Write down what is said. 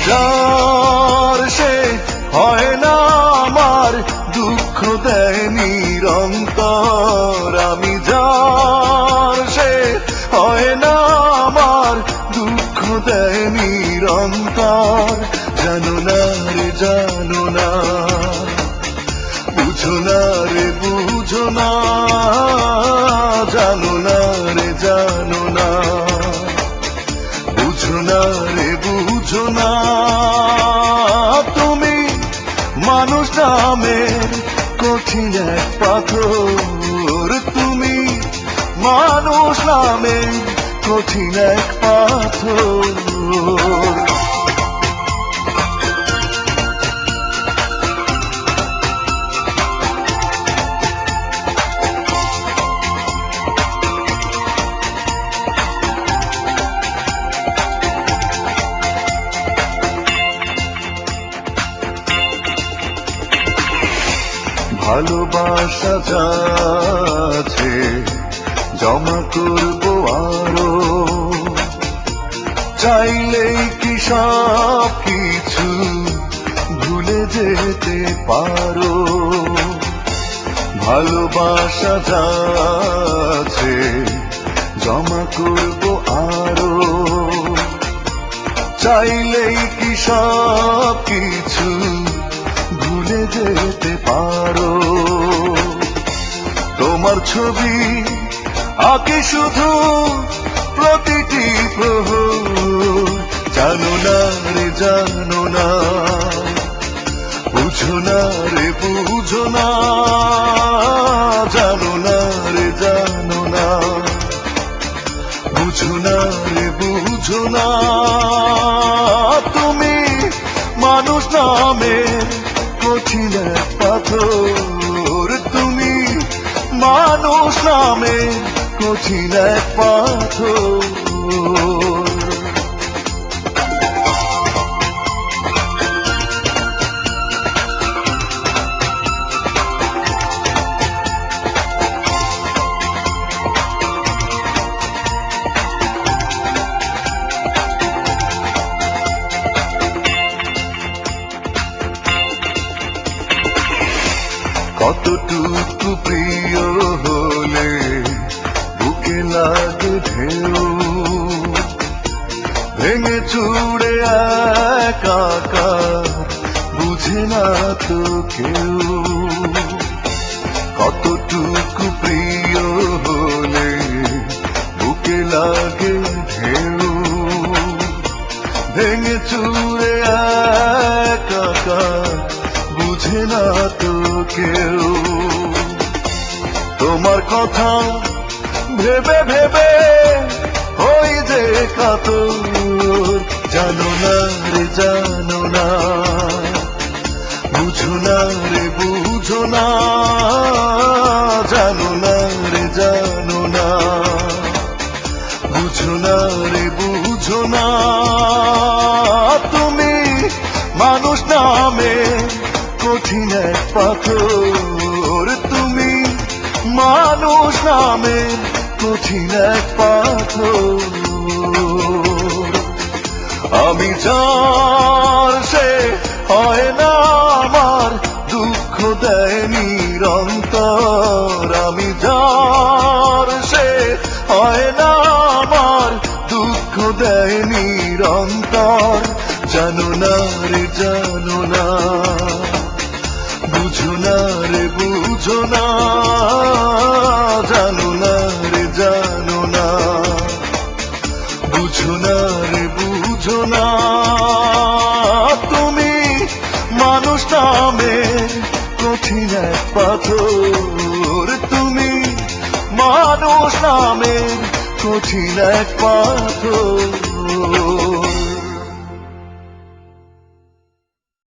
যার সে হয় না আমার, দুঃখ দেয় নিরন্তর। আমি যার সে হয় না আমার, দুঃখ দেয় নিরন্তর। জানো না রে জানো না, বুঝো না রে বুঝো না, জানো না রে জানো না, বুঝো না রে বুঝো না। তুমি মানুষ নামের কঠিন এক পাথর, তুমি মানুষ নামের কঠিন এক পাথর। ভালোবাসা যাচ্ছে জমা করবো আরো, চাইলেই কি সব কিছু ভুলে যেতে পারো। ভালোবাসা যাচ্ছে জমা করবো আরো, চাইলেই কি সব কিছু ভুলে যেতে পারো। তোমার ছবি আঁকে শুধু প্রতিটি প্রহর, জানো না রে জানো না, বুঝো না রে বুঝো না, জানো না রে জানো না, বুঝো না রে বুঝো না। তুমি মানুষ নামের কঠিন এক পাথর, তুমি মানুষ নামের কঠিন এক পাথর। কতটুকু প্রিয় হলে বুকে লাগে ঢেউ, ভেঙে চুড়ে একাকার বুঝে না তো কেউ। কতটুকু প্রিয় হলে বুকে লাগে ঢেউ, ভেঙে চুড়ে একাকার বুঝে না তো কেউ। তোমার কথা ভেবে ভেবে হই যে কাতর, জানো না রে জানো না, বুঝো না রে বুঝো না, জানো না রে জানো না, বুঝো না রে বুঝো না। তুমি মানুষ নামের কঠিন এক পাথর, তুমি মানুষ নামের কঠিন এক পাথর। আমি যার সে হয় না আমার, দুঃখ দেয় নিরন্তর। আমি যার সে হয় না আমার, দুঃখ দেয় নিরন্তর। জানো না রে জানো না, বুঝো না রে বুঝো না, জানো না রে জানো না, বুঝো না রে বুঝো না। তুমি মানুষ নামের কঠিন এক পাথর, তুমি মানুষ নামের কঠিন এক পাথর।